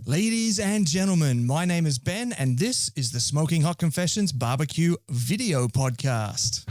Ladies and gentlemen, my name is Ben, and this is the Smoking Hot Confessions Barbecue Video Podcast.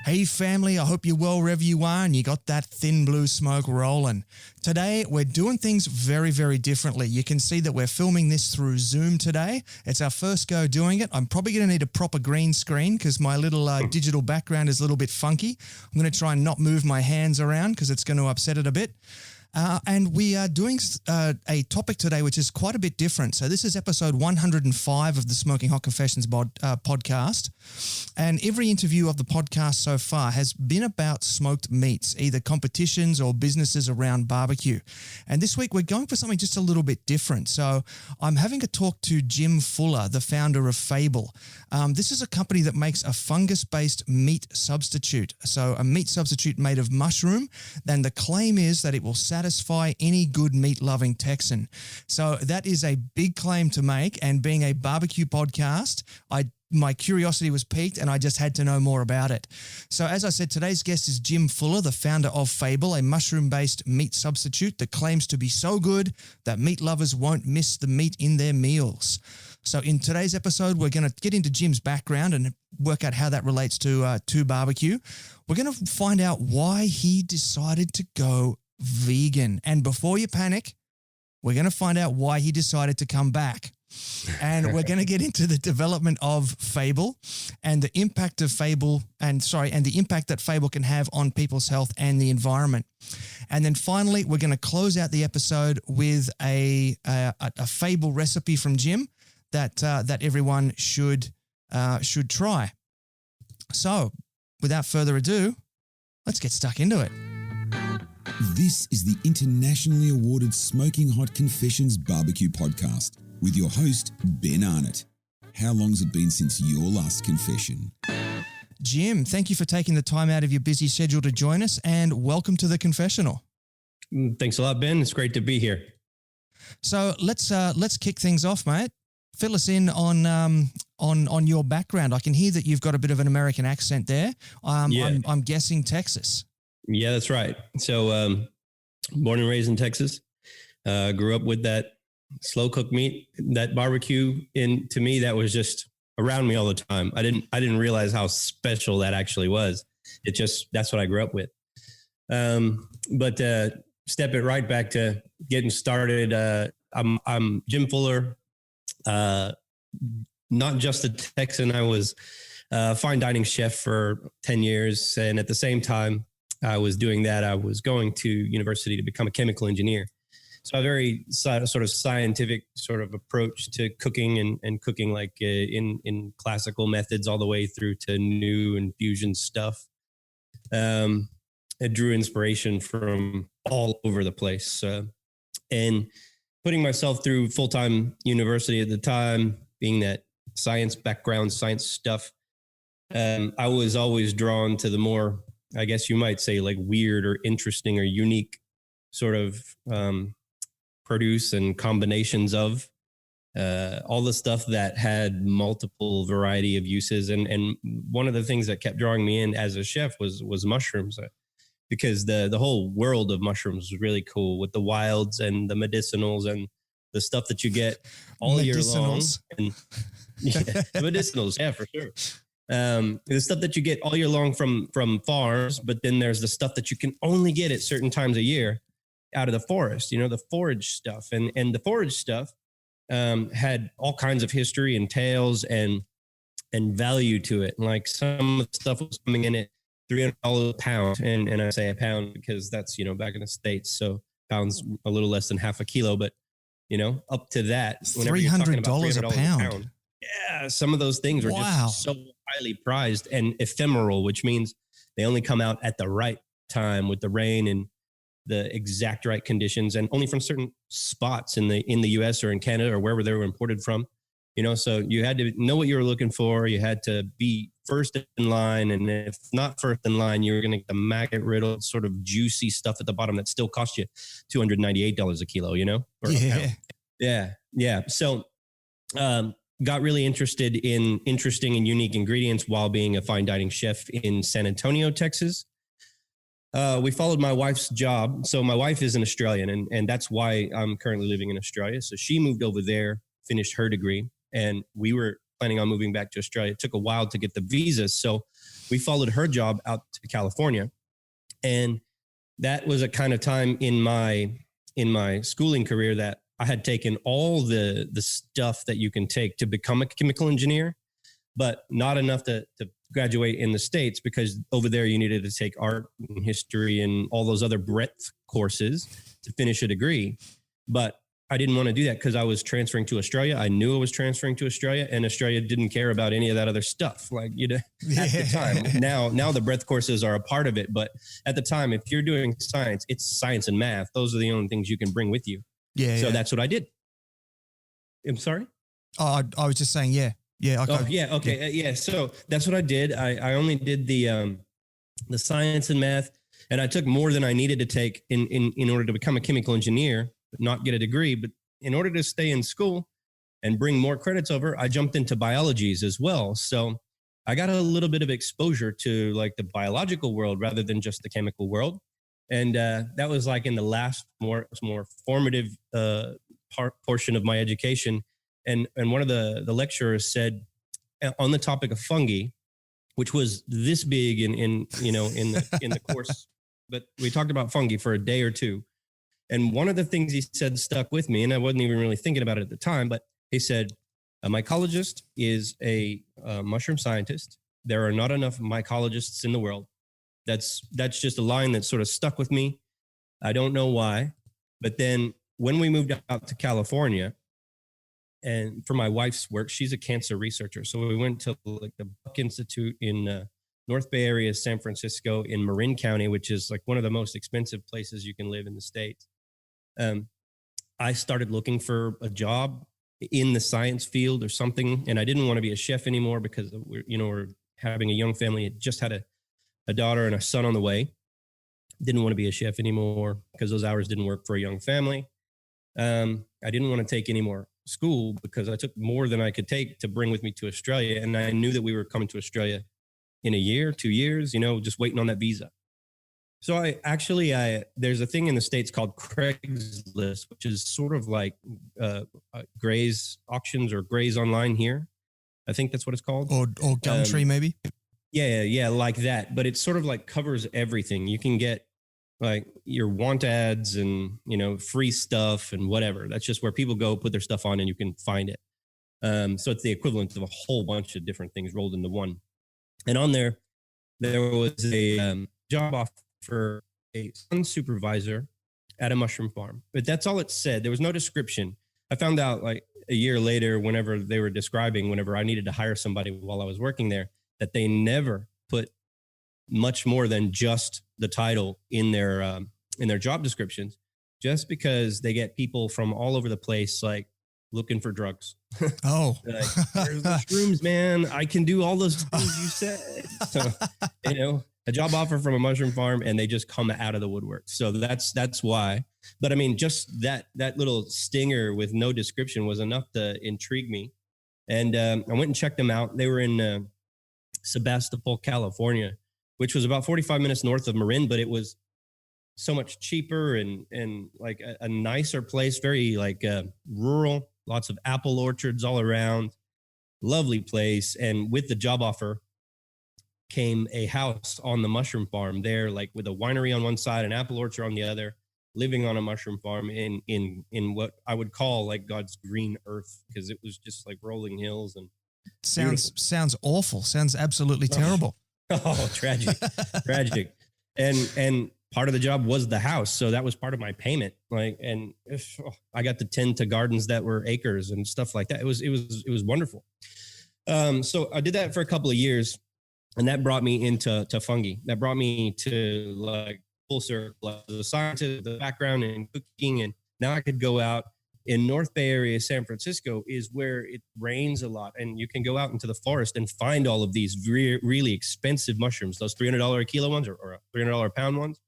Hey family, I hope you're well wherever you are and you got that thin blue smoke rolling. Today, we're doing things very, very differently. You can see that we're filming this through Zoom today. It's our first go doing it. I'm probably going to need a proper green screen because my little digital background is a little bit funky. I'm going to try and not move my hands around because it's going to upset it a bit. And we are doing a topic today which is quite a bit different. So this is episode 105 of the Smoking Hot Confessions podcast. And every interview of the podcast so far has been about smoked meats, either competitions or businesses around barbecue. And this week we're going for something just a little bit different. So I'm having a talk to Jim Fuller, the founder of Fable. This is a company that makes a fungus-based meat substitute. So a meat substitute made of mushroom. Then the claim is that it will satisfy any good meat-loving Texan. So that is a big claim to make, and being a barbecue podcast, my curiosity was piqued and I just had to know more about it. So as I said, today's guest is Jim Fuller, the founder of Fable, a mushroom-based meat substitute that claims to be so good that meat lovers won't miss the meat in their meals. So in today's episode, we're going to get into Jim's background and work out how that relates to barbecue. We're going to find out why he decided to go vegan. And before you panic, we're going to find out why he decided to come back. And we're going to get into the development of Fable and the impact of Fable and the impact that Fable can have on people's health and the environment. And then finally, we're going to close out the episode with a Fable recipe from Jim that everyone should try. So, without further ado, let's get stuck into it. This is the internationally awarded Smoking Hot Confessions Barbecue Podcast with your host, Ben Arnott. How long's it been since your last confession? Jim, thank you for taking the time out of your busy schedule to join us, and welcome to the confessional. Thanks a lot, Ben. It's great to be here. So let's kick things off, mate. Fill us in on your background. I can hear that you've got a bit of an American accent there. I'm guessing Texas. Yeah, that's right. So born and raised in Texas, grew up with that slow cooked meat, that barbecue. And to me, that was just around me all the time. I didn't realize how special that actually was. That's what I grew up with. But step it right back to getting started. I'm Jim Fuller, not just a Texan. I was a fine dining chef for 10 years. And at the same time I was doing that, I was going to university to become a chemical engineer. So a very sort of scientific sort of approach to cooking and cooking like in classical methods all the way through to new and fusion stuff. It drew inspiration from all over the place. And putting myself through full-time university at the time, being that science background, science stuff, I was always drawn to the more, I guess you might say, like weird or interesting or unique sort of produce and combinations of all the stuff that had multiple variety of uses. And one of the things that kept drawing me in as a chef was mushrooms, because the whole world of mushrooms was really cool with the wilds and the medicinals and the stuff that you get all year long. And, yeah, medicinals, yeah, for sure. The stuff that you get all year long from farms, but then there's the stuff that you can only get at certain times a year out of the forest, the forage stuff. And the forage stuff had all kinds of history and tales and value to it. Like some of the stuff was coming in at $300 a pound. And I say a pound because that's, back in the States. So pounds a little less than half a kilo, but, up to that. $300 a pound. Yeah, some of those things were just so highly prized and ephemeral, which means they only come out at the right time with the rain and the exact right conditions, and only from certain spots in the US or in Canada or wherever they were imported from. So you had to know what you were looking for. You had to be first in line, and if not first in line, you were going to get the maggot riddled sort of juicy stuff at the bottom that still cost you $298 a kilo. Or a pound. Yeah. So got really interested in interesting and unique ingredients while being a fine dining chef in San Antonio, Texas. We followed my wife's job. So my wife is an Australian, and that's why I'm currently living in Australia. So she moved over there, finished her degree, and we were planning on moving back to Australia. It took a while to get the visas. So we followed her job out to California. And that was a kind of time in my schooling career that I had taken all the stuff that you can take to become a chemical engineer, but not enough to graduate in the States, because over there you needed to take art and history and all those other breadth courses to finish a degree. But I didn't want to do that because I was transferring to Australia. I knew I was transferring to Australia, and Australia didn't care about any of that other stuff. Like, you know, at the time, now the breadth courses are a part of it. But at the time, if you're doing science, it's science and math. Those are the only things you can bring with you. So that's what I did. I'm sorry? Oh, I was just saying, yeah. Yeah. Okay. Oh, yeah. Okay. Yeah. So that's what I did. I only did the science and math, and I took more than I needed to take in order to become a chemical engineer, but not get a degree. But in order to stay in school and bring more credits over, I jumped into biologies as well. So I got a little bit of exposure to like the biological world rather than just the chemical world. And that was like in the last more formative portion of my education. And one of the lecturers said on the topic of fungi, which was this big in the course, but we talked about fungi for a day or two. And one of the things he said stuck with me, and I wasn't even really thinking about it at the time, but he said, a mycologist is a mushroom scientist. There are not enough mycologists in the world. That's just a line that sort of stuck with me. I don't know why. But then when we moved out to California, and for my wife's work, she's a cancer researcher. So we went to like the Buck Institute in North Bay area, San Francisco, in Marin County, which is like one of the most expensive places you can live in the States. I started looking for a job in the science field or something, and I didn't want to be a chef anymore because we're having a young family. It just had a daughter and a son on the way. Didn't want to be a chef anymore because those hours didn't work for a young family. I didn't want to take any more school because I took more than I could take to bring with me to Australia. And I knew that we were coming to Australia in a year, 2 years, just waiting on that visa. So there's a thing in the States called Craigslist, which is sort of like Gray's auctions or Gray's online here. I think that's what it's called. Or Gumtree maybe. Yeah, like that. But it sort of like covers everything. You can get like your want ads and, free stuff and whatever. That's just where people go put their stuff on and you can find it. So it's the equivalent of a whole bunch of different things rolled into one. And on there was a job offer for a sun supervisor at a mushroom farm. But that's all it said. There was no description. I found out like a year later, whenever they were describing, whenever I needed to hire somebody while I was working there, that they never put much more than just the title in their job descriptions, just because they get people from all over the place, like looking for drugs. Oh, like, there's the shrooms, man. I can do all those things you said. So, a job offer from a mushroom farm, and they just come out of the woodwork. So that's why. But I mean, just that little stinger with no description was enough to intrigue me. And I went and checked them out. They were in Sebastopol, California, which was about 45 minutes north of Marin, but it was so much cheaper and like a nicer place, very like rural, lots of apple orchards all around, lovely place. And with the job offer came a house on the mushroom farm there, like with a winery on one side, an apple orchard on the other, living on a mushroom farm in what I would call like God's green earth, because it was just like rolling hills and sounds awful. Sounds absolutely terrible. Oh, tragic. And part of the job was the house. So that was part of my payment. I got to tend to gardens that were acres and stuff like that. It was wonderful. So I did that for a couple of years, and that brought me into fungi. That brought me to like full circle, the scientist, the background in cooking. And now I could go out in North Bay area, San Francisco is where it rains a lot. And you can go out into the forest and find all of these really expensive mushrooms, those $300 a kilo ones or $300 a pound ones.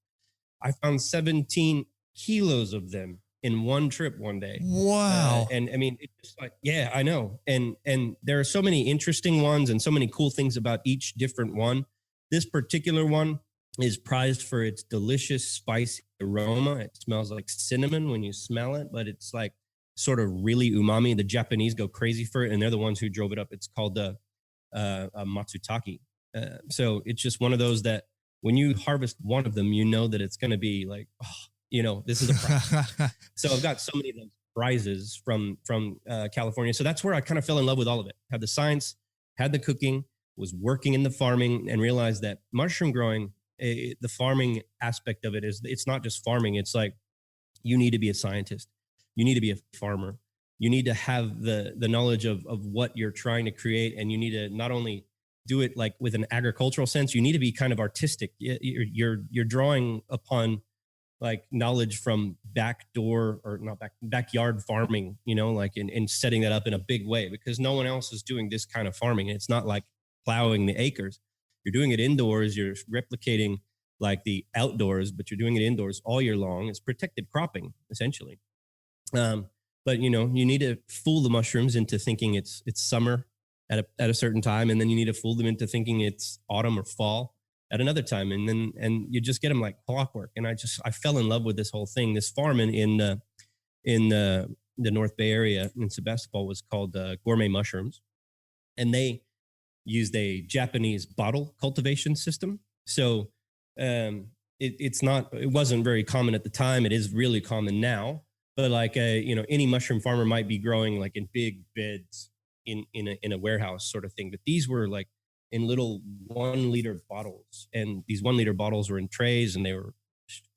I found 17 kilos of them in one trip one day. Wow. And I mean, it's just like, yeah, I know. And there are so many interesting ones and so many cool things about each different one. This particular one is prized for its delicious spicy aroma. It smells like cinnamon when you smell it, but it's like sort of really umami. The Japanese go crazy for it, and they're the ones who drove it up. It's called a Matsutake. So it's just one of those that when you harvest one of them, you know that it's going to be like, this is a prize. So I've got so many of those prizes from California. So that's where I kind of fell in love with all of it. Had the science, had the cooking, was working in the farming, and realized that mushroom growing, the farming aspect of it is, it's not just farming. It's like, you need to be a scientist. You need to be a farmer. You need to have the knowledge of what you're trying to create. And you need to not only do it like with an agricultural sense, you need to be kind of artistic. You're drawing upon like knowledge from backyard farming, like in setting that up in a big way, because no one else is doing this kind of farming. It's not like plowing the acres. You're doing it indoors. You're replicating like the outdoors, but you're doing it indoors all year long. It's protected cropping essentially. But you need to fool the mushrooms into thinking it's summer at a certain time, and then you need to fool them into thinking it's autumn or fall at another time, and you just get them like clockwork. And I fell in love with this whole thing. This farm in the North Bay area in Sebastopol was called Gourmet Mushrooms, and they used a Japanese bottle cultivation system. So it wasn't very common at the time. It is really common now. But like any mushroom farmer might be growing like in big beds in a warehouse sort of thing. But these were like in little 1 liter bottles, and these 1 liter bottles were in trays, and they were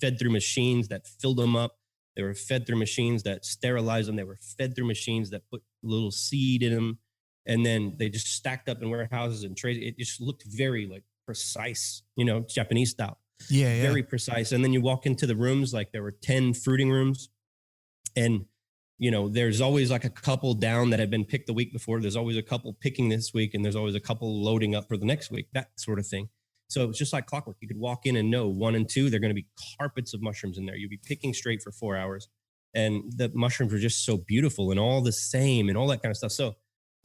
fed through machines that filled them up. They were fed through machines that sterilized them. They were fed through machines that put a little seed in them, and then they just stacked up in warehouses and trays. It just looked very like precise, Japanese style. Yeah. Very precise. And then you walk into the rooms, like there were 10 fruiting rooms. And, there's always like a couple down that had been picked the week before. There's always a couple picking this week, and there's always a couple loading up for the next week, that sort of thing. So it's just like clockwork. You could walk in and know 1 and 2, they're going to be carpets of mushrooms in there. You'd be picking straight for 4 hours. And the mushrooms were just so beautiful and all the same and all that kind of stuff. So,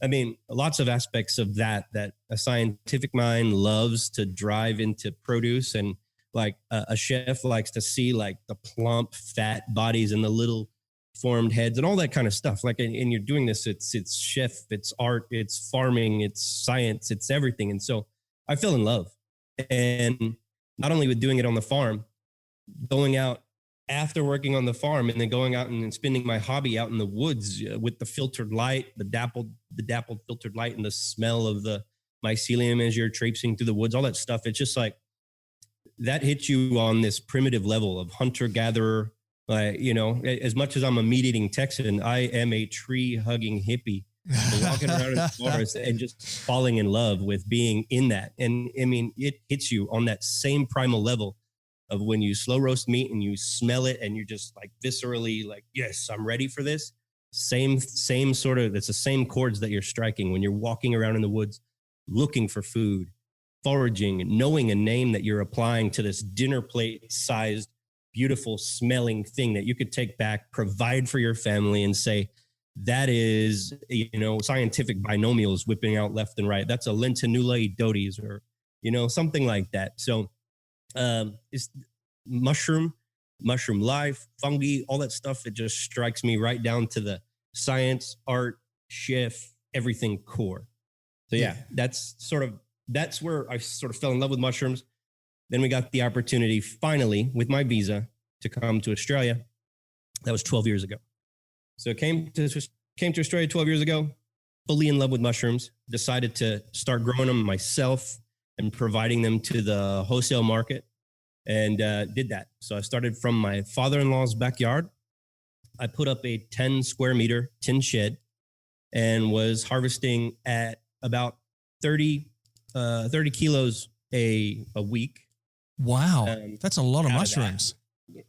I mean, lots of aspects of that a scientific mind loves to drive into produce. And like a chef likes to see like the plump, fat bodies and the little formed heads and all that kind of stuff. Like, and you're doing this, it's chef, it's art, it's farming, it's science, it's everything. And so I fell in love, and not only with doing it on the farm, going out after working on the farm, and then going out and spending my hobby out in the woods with the filtered light, the dappled filtered light, and the smell of the mycelium as you're traipsing through the woods, all that stuff. It's just like, that hits you on this primitive level of hunter-gatherer. As much as I'm a meat-eating Texan, I am a tree-hugging hippie walking around in the forest and just falling in love with being in that. And I mean, it hits you on that same primal level of when you slow roast meat and you smell it and you're just like viscerally like, yes, I'm ready for this. Same sort of, it's the same chords that you're striking when you're walking around in the woods looking for food, foraging, and knowing a name that you're applying to this dinner plate sized, beautiful smelling thing that you could take back, provide for your family, and say, that is, scientific binomials whipping out left and right. That's a lentinula edotes, or, something like that. So it's mushroom life, fungi, all that stuff. It just strikes me right down to the science, art, chef, everything core. So yeah, that's where I sort of fell in love with mushrooms. Then we got the opportunity finally with my visa to come to Australia. That was 12 years ago. So came to Australia 12 years ago, fully in love with mushrooms, decided to start growing them myself and providing them to the wholesale market, and did that. So I started from my father-in-law's backyard. I put up a 10 square meter tin shed and was harvesting at about 30 kilos a week. Wow. That's a lot of mushrooms.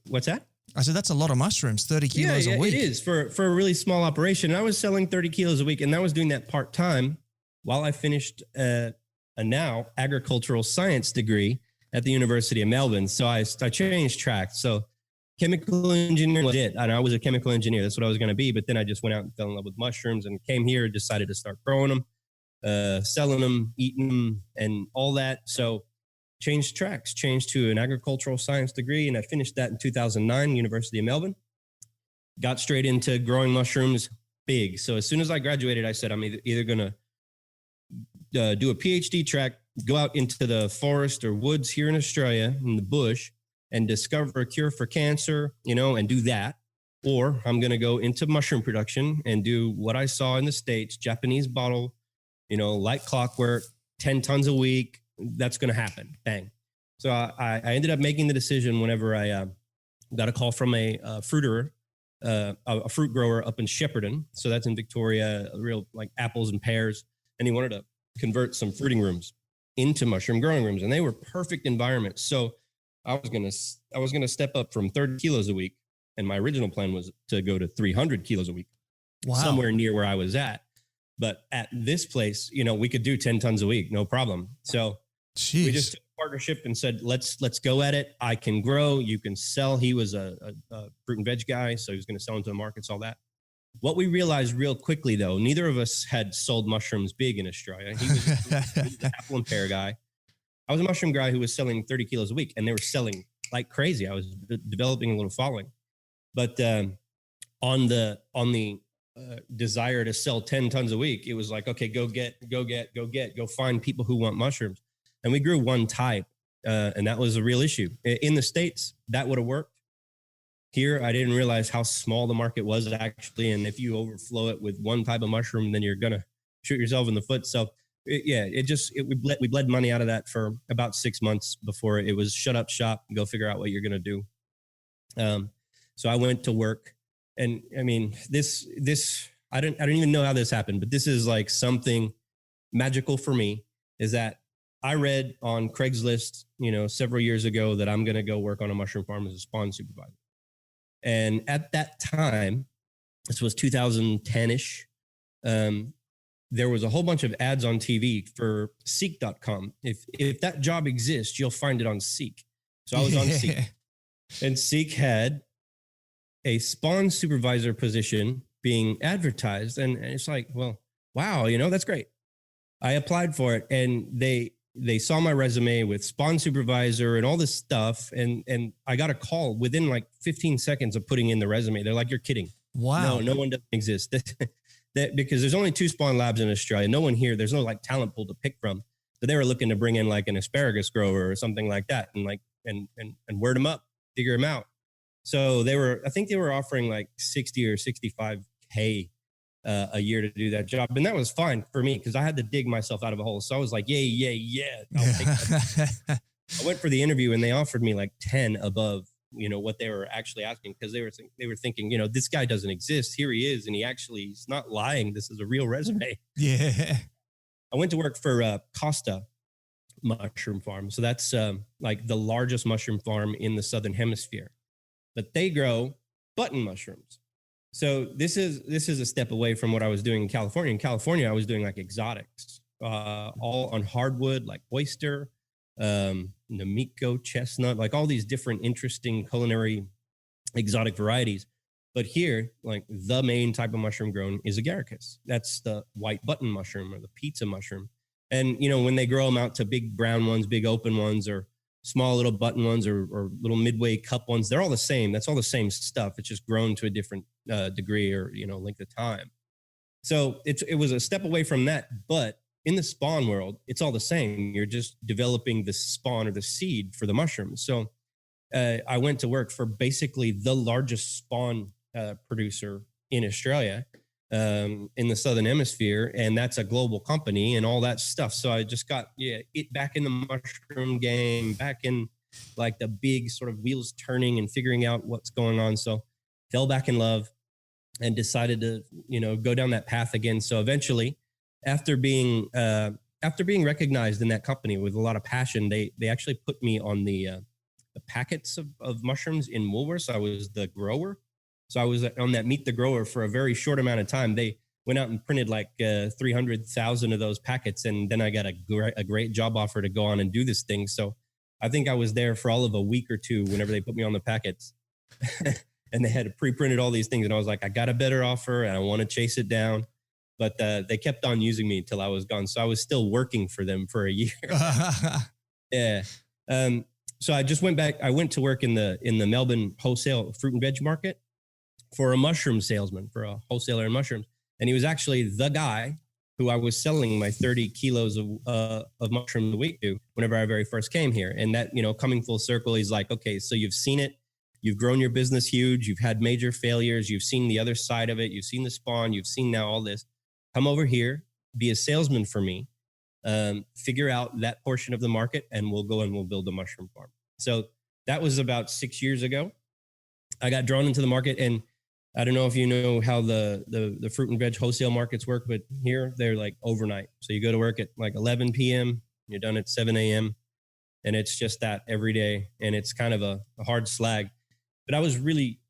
What's that? I said, that's a lot of mushrooms, 30 kilos a week. It is for a really small operation. I was selling 30 kilos a week, and I was doing that part-time while I finished a now agricultural science degree at the University of Melbourne. So I changed tracks. So chemical engineering was it. And I was a chemical engineer. That's what I was going to be. But then I just went out and fell in love with mushrooms and came here, decided to start growing them, selling them, eating them, and all that. So changed tracks, changed to an agricultural science degree. And I finished that in 2009, University of Melbourne. Got straight into growing mushrooms big. So as soon as I graduated, I said, I'm either going to do a PhD track, go out into the forest or woods here in Australia, in the bush, and discover a cure for cancer, and do that. Or I'm going to go into mushroom production and do what I saw in the States, Japanese bottle, like clockwork, 10 tons a week. That's going to happen. Bang. So I ended up making the decision whenever I got a call from a fruiterer, a fruit grower up in Shepparton. So that's in Victoria, real like apples and pears. And he wanted to convert some fruiting rooms into mushroom growing rooms, and they were perfect environments. So I was gonna step up from 30 kilos a week, and my original plan was to go to 300 kilos a week, somewhere near where I was at. But at this place, we could do 10 tons a week, no problem. So we just took a partnership and said, let's go at it. I can grow, you can sell. He was a fruit and veg guy, so he was going to sell into the markets, all that. What we realized real quickly, though, neither of us had sold mushrooms big in Australia. He was the apple and pear guy. I was a mushroom guy who was selling 30 kilos a week, and they were selling like crazy. I was developing a little following. But on the desire to sell 10 tons a week, it was like, okay, go find people who want mushrooms. And we grew one type, and that was a real issue. In the States, that would have worked. Here, I didn't realize how small the market was actually. And if you overflow it with one type of mushroom, then you're going to shoot yourself in the foot. So we bled money out of that for about 6 months before it was shut up shop and go figure out what you're going to do. So I went to work, and I mean, this, I don't even know how this happened, but this is like something magical for me, is that I read on Craigslist, several years ago that I'm going to go work on a mushroom farm as a spawn supervisor. And at that time, this was 2010-ish, there was a whole bunch of ads on TV for Seek.com. If that job exists, you'll find it on Seek. So I was on Seek. And Seek had a spawn supervisor position being advertised. And it's like, well, wow, that's great. I applied for it, and they saw my resume with spawn supervisor and all this stuff. And I got a call within like 15 seconds of putting in the resume. They're like, you're kidding. Wow. No one doesn't exist. that because there's only 2 spawn labs in Australia. No one here. There's no like talent pool to pick from. So they were looking to bring in like an asparagus grower or something like that, and like, and word them up, figure them out. So I think they were offering like 60 or 65K a year to do that job. And that was fine for me because I had to dig myself out of a hole. So I was like, yeah. I'll take that. I went for the interview, and they offered me like 10 above, what they were actually asking, because they were thinking, this guy doesn't exist. Here he is. And he's not lying. This is a real resume. Yeah. I went to work for Costa Mushroom Farm. So that's like the largest mushroom farm in the Southern Hemisphere. But they grow button mushrooms. So this is a step away from what I was doing in California. In California, I was doing like exotics, all on hardwood, like oyster, Namiko, chestnut, like all these different interesting culinary exotic varieties. But here, like the main type of mushroom grown is agaricus. That's the white button mushroom or the pizza mushroom. And, when they grow them out to big brown ones, big open ones, or small little button ones, or little midway cup ones, they're all the same. That's all the same stuff. It's just grown to a different degree or, length of time. So it was a step away from that. But in the spawn world, it's all the same. You're just developing the spawn or the seed for the mushrooms. So I went to work for basically the largest spawn producer in Australia, in the Southern Hemisphere, and that's a global company and all that stuff. So I just got it back in the mushroom game, back in like the big sort of wheels turning and figuring out what's going on. So fell back in love and decided to go down that path again. So eventually, after being recognized in that company with a lot of passion, they actually put me on the packets of mushrooms in Woolworths. I was the grower. So I was on that Meet the Grower for a very short amount of time. They went out and printed like 300,000 of those packets. And then I got a great job offer to go on and do this thing. So I think I was there for all of a week or two whenever they put me on the packets. and they had pre-printed all these things. And I was like, I got a better offer and I want to chase it down. But they kept on using me until I was gone. So I was still working for them for a year. Yeah. So I just went back. I went to work in the Melbourne wholesale fruit and veg market for a mushroom salesman, for a wholesaler in mushrooms. And he was actually the guy who I was selling my 30 kilos of mushroom a week to whenever I very first came here. And that, coming full circle, he's like, okay, so you've seen it. You've grown your business huge. You've had major failures. You've seen the other side of it. You've seen the spawn. You've seen now all this. Come over here, be a salesman for me, figure out that portion of the market, and we'll go and we'll build a mushroom farm. So that was about 6 years ago. I got drawn into the market, and I don't know if you know how the fruit and veg wholesale markets work, but here they're like overnight. So you go to work at like 11 p.m., you're done at 7 a.m., and it's just that every day, and it's kind of a hard slag. But I was really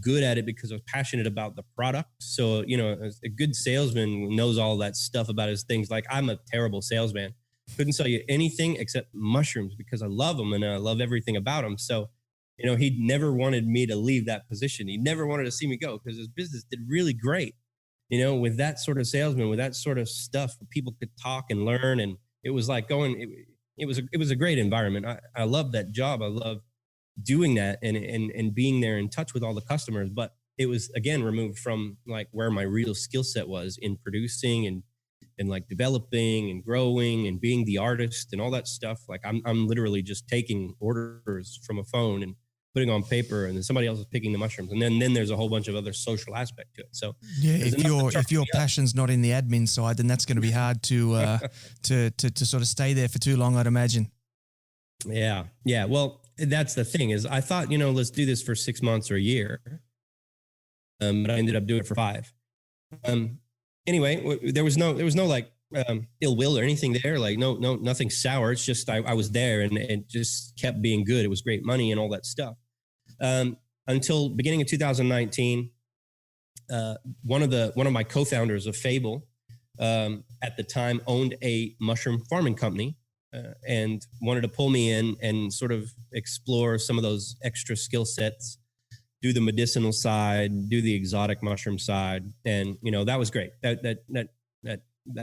good at it because I was passionate about the product. So, a good salesman knows all that stuff about his things. Like, I'm a terrible salesman. Couldn't sell you anything except mushrooms because I love them and I love everything about them. So, he never wanted me to leave that position. He never wanted to see me go because his business did really great, with that sort of salesman, with that sort of stuff, people could talk and learn. And it was like it was a great environment. I love that job. I love doing that and being there in touch with all the customers. But it was, again, removed from like where my real skill set was in producing and like developing and growing and being the artist and all that stuff. Like I'm literally just taking orders from a phone and putting on paper, and then somebody else is picking the mushrooms. And then there's a whole bunch of other social aspect to it. So yeah, if your passion's not in the admin side, then that's going to be hard to sort of stay there for too long, I'd imagine. Yeah. Well, that's the thing is I thought, let's do this for 6 months or a year. But I ended up doing it for 5. Anyway, there was no like ill will or anything there. Like nothing sour. It's just I was there and it just kept being good. It was great money and all that stuff. Until beginning of 2019, one of my co-founders of Fable at the time owned a mushroom farming company. And wanted to pull me in and sort of explore some of those extra skill sets, do the medicinal side, do the exotic mushroom side. And, that was great. That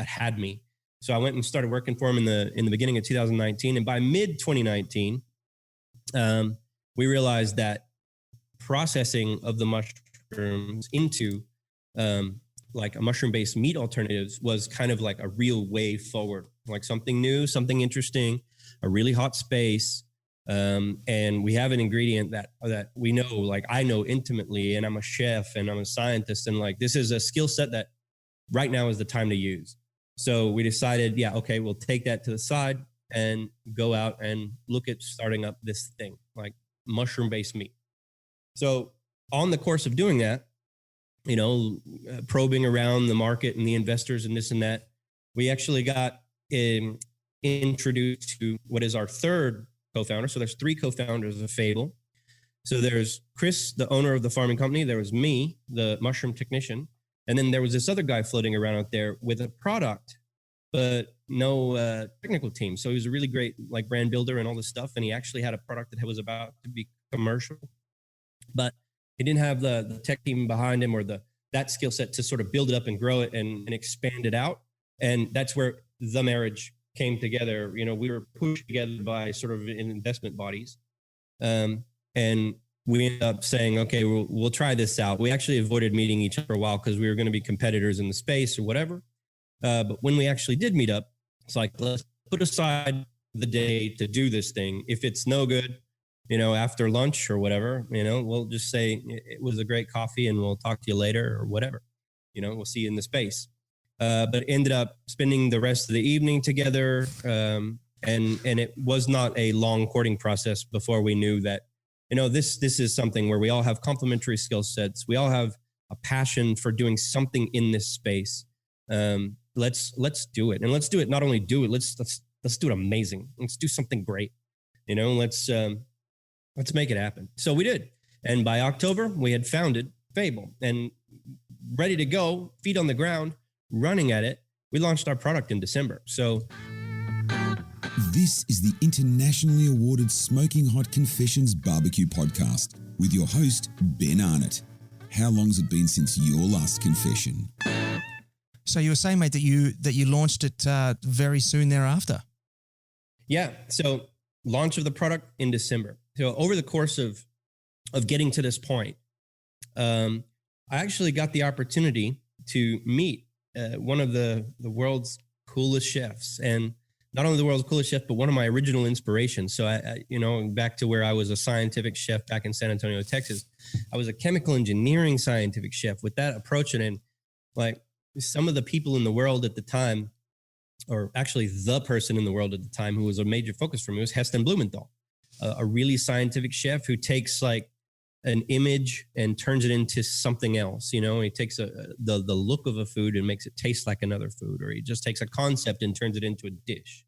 had me. So I went and started working for him in the beginning of 2019. And by mid 2019, we realized that processing of the mushrooms into like a mushroom-based meat alternatives was kind of like a real way forward, like something new, something interesting, a really hot space. And we have an ingredient that we know, like I know intimately, and I'm a chef and I'm a scientist, and like this is a skill set that right now is the time to use. So we decided, okay, we'll take that to the side and go out and look at starting up this thing, like mushroom-based meat. So on the course of doing that, probing around the market and the investors and this and that, we actually got introduced to what is our third co-founder. So there's 3 co-founders of Fable. So there's Chris, the owner of the farming company. There was me, the mushroom technician. And then there was this other guy floating around out there with a product, but no technical team. So he was a really great like brand builder and all this stuff. And he actually had a product that was about to be commercial, but he didn't have the tech team behind him or that skill set to sort of build it up and grow it and expand it out. And that's where the marriage came together. We were pushed together by sort of investment bodies. And we ended up saying, okay, we'll try this out. We actually avoided meeting each other for a while because we were going to be competitors in the space or whatever. But when we actually did meet up, it's like, let's put aside the day to do this thing. If it's no good, after lunch or whatever, we'll just say it was a great coffee and we'll talk to you later or whatever, we'll see you in the space. But ended up spending the rest of the evening together. And it was not a long courting process before we knew that, this is something where we all have complementary skill sets. We all have a passion for doing something in this space. Let's do it. And let's do it. Not only do it, let's do it amazing. Let's do something great. Let's make it happen. So we did. And by October, we had founded Fable and ready to go, feet on the ground, running at it. We launched our product in December. So This is the internationally awarded Smoking Hot Confessions Barbecue Podcast with your host, Ben Arnott. How long's it been since your last confession? So you were saying, mate, that you launched it very soon thereafter. Yeah. So launch of the product in December. So over the course of getting to this point, I actually got the opportunity to meet one of the world's coolest chefs, and not only the world's coolest chef, but one of my original inspirations. So back to where I was a scientific chef back in San Antonio, Texas, I was a chemical engineering scientific chef with that approach. And like some of the people in the world at the time, or actually the person in the world at the time who was a major focus for me, was Heston Blumenthal, a really scientific chef who takes like an image and turns it into something else. He takes the look of a food and makes it taste like another food, or he just takes a concept and turns it into a dish.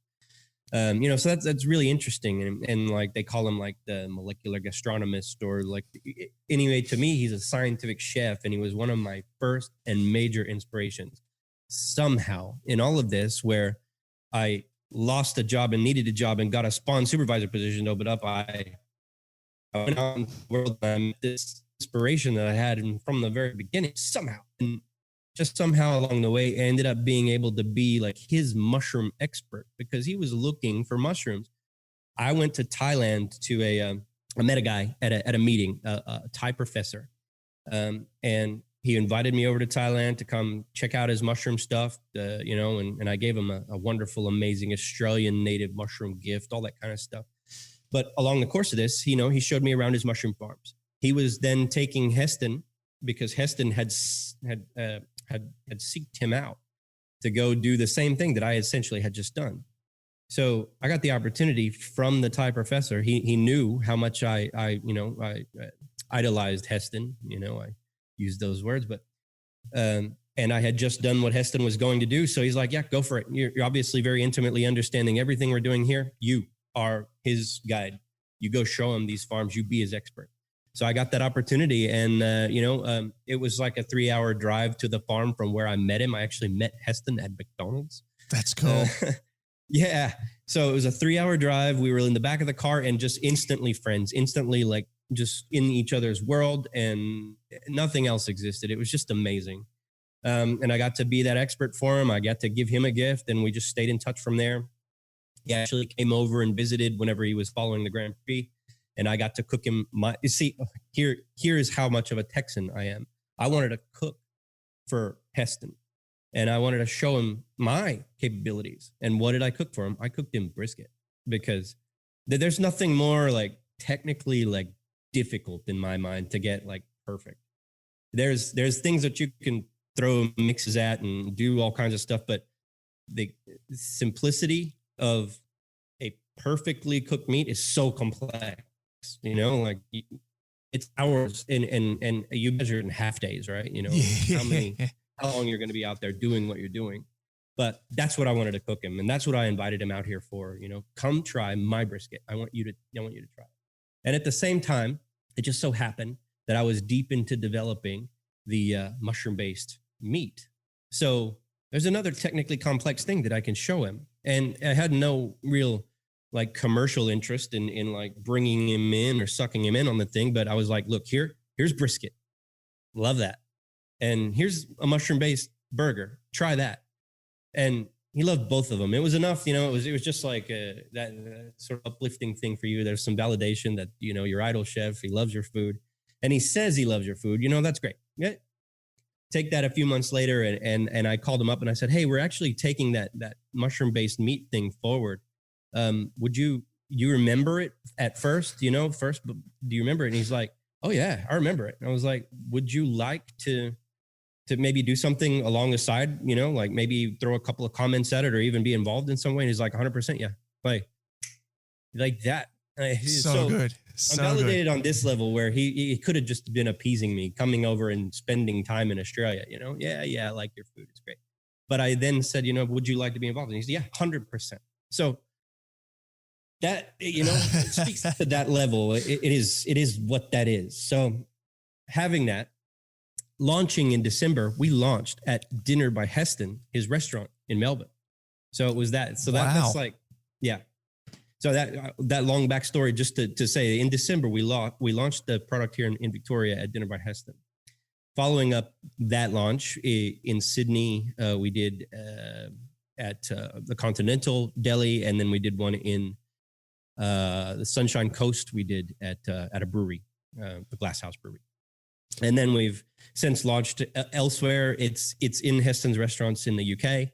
So that's really interesting. And like they call him like the molecular gastronomist, or like, anyway, to me, he's a scientific chef, and he was one of my first and major inspirations. Somehow in all of this, where I lost a job and needed a job and got a spawn supervisor position to open up, I went out in the world and this inspiration that I had from the very beginning somehow. And just somehow along the way, I ended up being able to be like his mushroom expert because he was looking for mushrooms. I went to Thailand to I met a guy at a meeting, a Thai professor. And he invited me over to Thailand to come check out his mushroom stuff, and I gave him a wonderful, amazing Australian native mushroom gift, all that kind of stuff. But along the course of this, he showed me around his mushroom farms. He was then taking Heston, because Heston had seeked him out to go do the same thing that I essentially had just done. So I got the opportunity from the Thai professor. He knew how much I idolized Heston. I used those words, but and I had just done what Heston was going to do. So he's like, yeah, go for it. You're obviously very intimately understanding everything we're doing here. You are his guide. You go show him these farms. You be his expert. So I got that opportunity, and it was like a 3-hour drive to the farm from where I met him. I actually met Heston at McDonald's. That's cool. Yeah. So it was a 3-hour drive. We were in the back of the car and just instantly friends, instantly like just in each other's world, and nothing else existed. It was just amazing. And I got to be that expert for him. I got to give him a gift, and we just stayed in touch from there. He actually came over and visited whenever he was following the Grand Prix. And I got to cook him here is how much of a Texan I am. I wanted to cook for Heston, and I wanted to show him my capabilities. And what did I cook for him? I cooked him brisket, because there's nothing more like technically like difficult in my mind to get like perfect. There's things that you can throw mixes at and do all kinds of stuff, but the simplicity of a perfectly cooked meat is so complex. Like it's hours and you measure it in half days, right? How long you're going to be out there doing what you're doing. But that's what I wanted to cook him. And that's what I invited him out here for, come try my brisket. I want you to try it. And at the same time, it just so happened that I was deep into developing the mushroom-based meat. So there's another technically complex thing that I can show him. And I had no real like commercial interest in like bringing him in or sucking him in on the thing. But I was like, look, here's brisket. Love that. And here's a mushroom-based burger. Try that. And he loved both of them. It was enough, it was just like that sort of uplifting thing for you. There's some validation that, your idol chef, he loves your food. And he says he loves your food. That's great. Yeah. Take that a few months later, and I called him up and I said, hey, we're actually taking that mushroom-based meat thing forward. Would you remember it at first, but do you remember it? And he's like, oh yeah, I remember it. And I was like, would you like to maybe do something along the side, like maybe throw a couple of comments at it or even be involved in some way? And he's like, 100%. Yeah. Like that. So good. So I'm validated good on this level where he could have just been appeasing me, coming over and spending time in Australia, Yeah, I like your food. It's great. But I then said, would you like to be involved? And he said, yeah, 100%. So that, it speaks to that level. It is what that is. So having that, launching in December, we launched at Dinner by Heston, his restaurant in Melbourne. So it was that. So wow. That's like, yeah. So that long backstory, just to say, in December we launched the product here in Victoria at Dinner by Heston. Following up that launch in Sydney, we did at the Continental Deli, and then we did one in the Sunshine Coast. We did at a brewery, the Glasshouse Brewery, and then we've since launched elsewhere. It's in Heston's restaurants in the UK.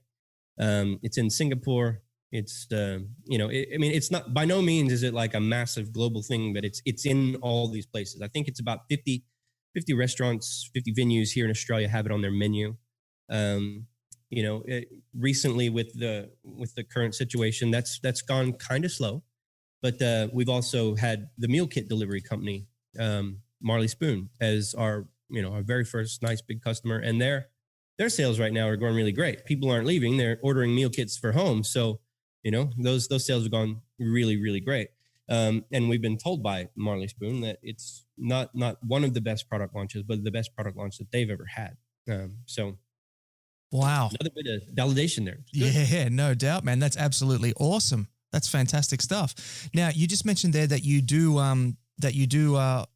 It's in Singapore. It's it's not, by no means is it like a massive global thing, but it's in all these places. I think it's about 50 restaurants, 50 venues here in Australia have it on their menu. Recently with the current situation, that's gone kind of slow, but we've also had the meal kit delivery company, Marley Spoon, as our very first nice big customer, and their sales right now are going really great. People aren't leaving; they're ordering meal kits for home. So, those sales have gone really, really great. And we've been told by Marley Spoon that it's not one of the best product launches, but the best product launch that they've ever had. So, wow, another bit of validation there. Yeah, no doubt, man. That's absolutely awesome. That's fantastic stuff. Now, you just mentioned there that you do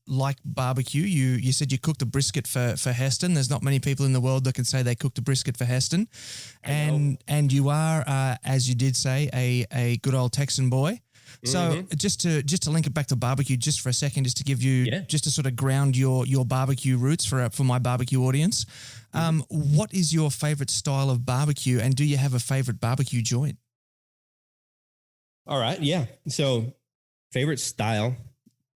like barbecue. You said you cooked a brisket for Heston. There's not many people in the world that can say they cooked a brisket for Heston, and you are, as you did say, a good old Texan boy. So just to link it back to barbecue just for a second, just to give you just to sort of ground your barbecue roots for my barbecue audience. What is your favorite style of barbecue, and do you have a favorite barbecue joint? All right, yeah. So favorite style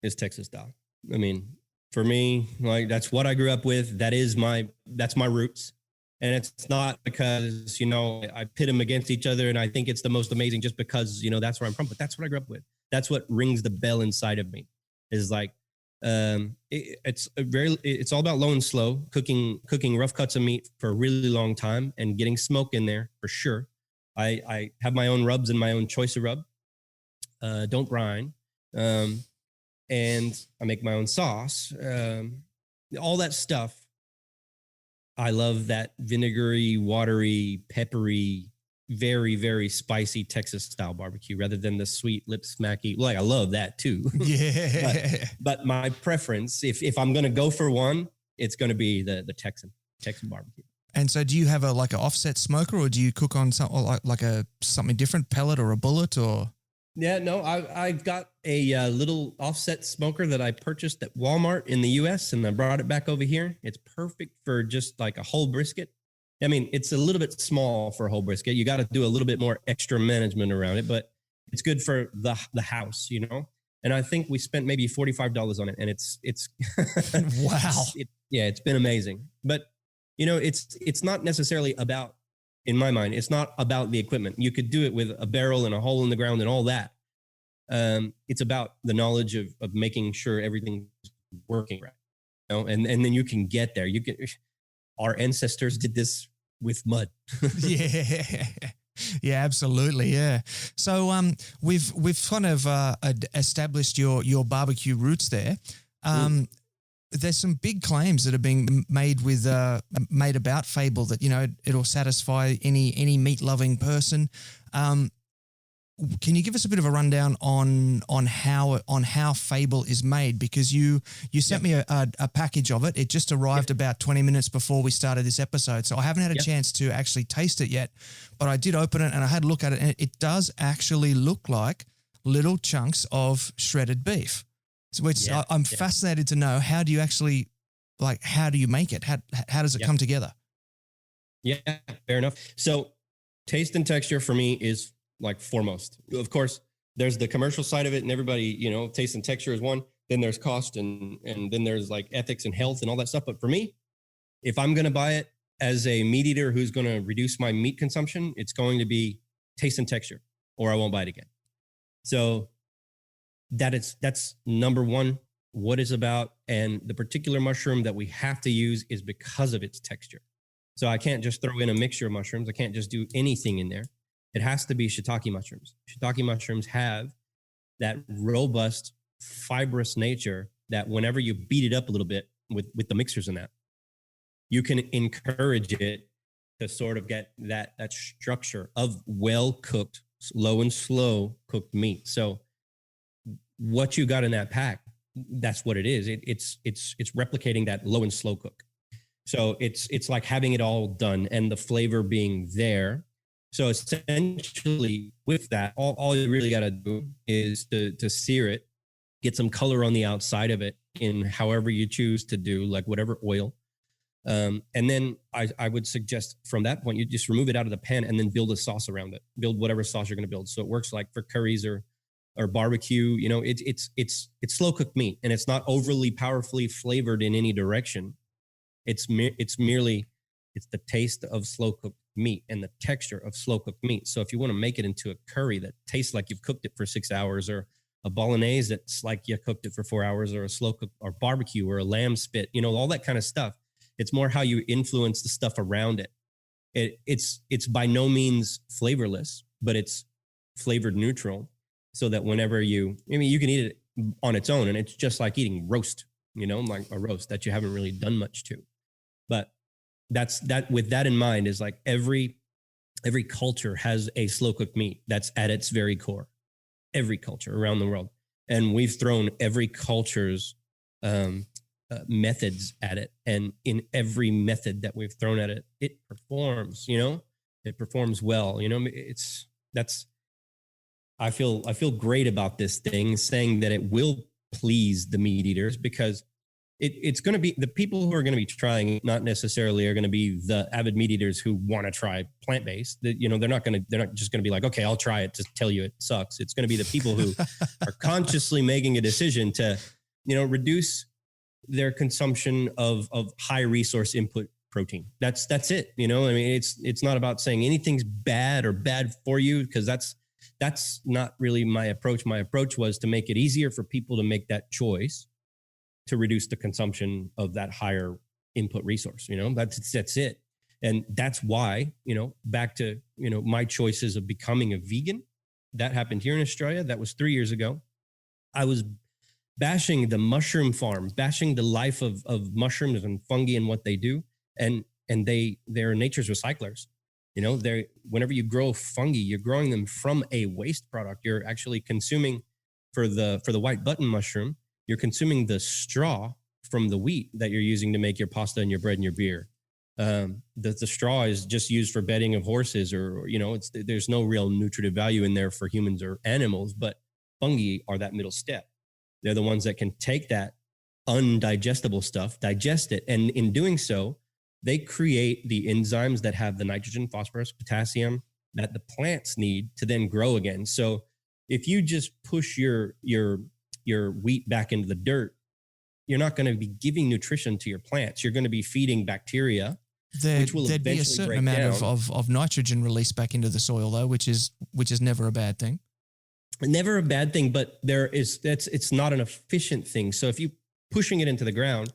is Texas style. I mean, for me, like that's what I grew up with. That's my roots. And it's not because, I pit them against each other and I think it's the most amazing just because, that's where I'm from, but that's what I grew up with. That's what rings the bell inside of me, is like, it's all about low and slow, cooking rough cuts of meat for a really long time and getting smoke in there for sure. I have my own rubs and my own choice of rub. Don't brine. And I make my own sauce. All that stuff. I love that vinegary, watery, peppery, very, very spicy Texas style barbecue rather than the sweet lip smacky. Like I love that too. Yeah. but my preference, if I'm going to go for one, it's going to be the Texan barbecue. And so do you have an offset smoker, or do you cook on something like something different, pellet or a bullet or? Yeah, no, I've got a little offset smoker that I purchased at Walmart in the US, and I brought it back over here. It's perfect for just like a whole brisket. I mean, it's a little bit small for a whole brisket. You got to do a little bit more extra management around it, but it's good for the house, And I think we spent maybe $45 on it, and it's wow. It's been amazing. But it's not necessarily about, in my mind, it's not about the equipment. You could do it with a barrel and a hole in the ground and all that. It's about the knowledge of making sure everything's working right. And then you can get there. Our ancestors did this with mud. Yeah, absolutely. Yeah. So we've kind of established your barbecue roots there. There's some big claims that are being made about Fable that it'll satisfy any meat loving person. Can you give us a bit of a rundown on how Fable is made? Because you sent me a package of it. It just arrived about 20 minutes before we started this episode, so I haven't had a chance to actually taste it yet. But I did open it and I had a look at it, and it does actually look like little chunks of shredded beef. So I'm fascinated to know, how do you actually, how do you make it? How does it come together? Yeah, fair enough. So taste and texture for me is foremost. Of course, there's the commercial side of it, and everybody, taste and texture is one. Then there's cost, and then there's ethics and health and all that stuff. But for me, if I'm going to buy it as a meat eater who's going to reduce my meat consumption, it's going to be taste and texture, or I won't buy it again. So that's number one, what it's about. And the particular mushroom that we have to use is because of its texture. So I can't just throw in a mixture of mushrooms. I can't just do anything in there. It has to be shiitake mushrooms. Shiitake mushrooms have that robust, fibrous nature that whenever you beat it up a little bit with the mixers in that, you can encourage it to sort of get that structure of well-cooked, low and slow cooked meat. So what you got in that pack, that's what it is. It's replicating that low and slow cook. So it's like having it all done and the flavor being there. So essentially with that, all you really got to do is to sear it, get some color on the outside of it in however you choose to do, like whatever oil. And then I would suggest from that point, you just remove it out of the pan and then build a sauce around it. Build whatever sauce you're going to build. So it works like for curries or barbecue. You know, it's slow cooked meat, and it's not overly powerfully flavored in any direction. It's merely the taste of slow cooked meat and the texture of slow cooked meat. So if you want to make it into a curry that tastes like you've cooked it for 6 hours, or a bolagnese that's like you cooked it for 4 hours, or a slow cook or barbecue or a lamb spit, you know, all that kind of stuff. It's more how you influence the stuff around it. It's by no means flavorless, but it's flavored neutral, so that whenever you can eat it on its own, and it's just like eating roast, you know, like a roast that you haven't really done much to. But with that in mind, is like every culture has a slow cooked meat that's at its very core. Every culture around the world, and we've thrown every culture's methods at it, and in every method that we've thrown at it, it performs. You know, it performs well. You know, I feel great about this thing, saying that it will please the meat eaters, because it's going to be the people who are going to be trying it, not necessarily are going to be the avid meat eaters who want to try plant-based. You know, they're not just going to be like, okay, I'll try it to tell you it sucks. It's going to be the people who are consciously making a decision to, you know, reduce their consumption of high resource input protein. That's it. You know, I mean, it's not about saying anything's bad or bad for you, because that's not really my approach. My approach was to make it easier for people to make that choice to reduce the consumption of that higher input resource. You know, that's it. And that's why, you know, back to, you know, my choices of becoming a vegan, that happened here in Australia. That was 3 years ago. I was bashing the mushroom farm, bashing the life of mushrooms and fungi and what they do. And they're nature's recyclers. You know, whenever you grow fungi, you're growing them from a waste product. You're actually consuming for the white button mushroom, you're consuming the straw from the wheat that you're using to make your pasta and your bread and your beer. The straw is just used for bedding of horses, or you know, there's no real nutritive value in there for humans or animals, but fungi are that middle step. They're the ones that can take that undigestible stuff, digest it, and in doing so, they create the enzymes that have the nitrogen, phosphorus, potassium that the plants need to then grow again. So if you just push your wheat back into the dirt, you're not going to be giving nutrition to your plants. You're going to be feeding bacteria, which will there'd be a certain amount of nitrogen released back into the soil, though, which is never a bad thing. Never a bad thing, but it's not an efficient thing. So if you pushing it into the ground,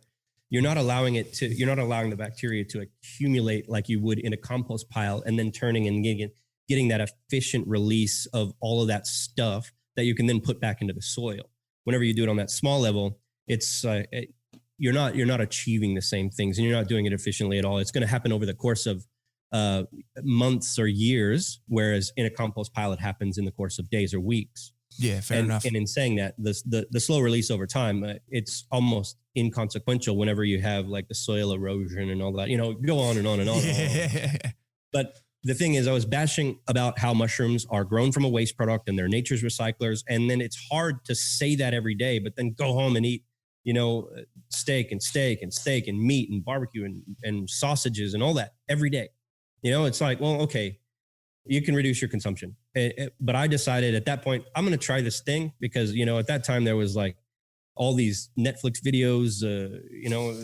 you're not allowing the bacteria to accumulate like you would in a compost pile, and then turning and getting that efficient release of all of that stuff that you can then put back into the soil. Whenever you do it on that small level, it's you're not achieving the same things, and you're not doing it efficiently at all. It's going to happen over the course of months or years, whereas in a compost pile, it happens in the course of days or weeks. Yeah, fair enough. And in saying that, the slow release over time, it's almost inconsequential whenever you have like the soil erosion and all that. You know, go on and on and on. Yeah. But the thing is, I was bashing about how mushrooms are grown from a waste product and they're nature's recyclers. And then it's hard to say that every day, but then go home and eat, you know, steak and meat and barbecue and sausages and all that every day. You know, it's like, well, okay, you can reduce your consumption. But I decided at that point, I'm going to try this thing because, you know, at that time there was like all these Netflix videos, you know,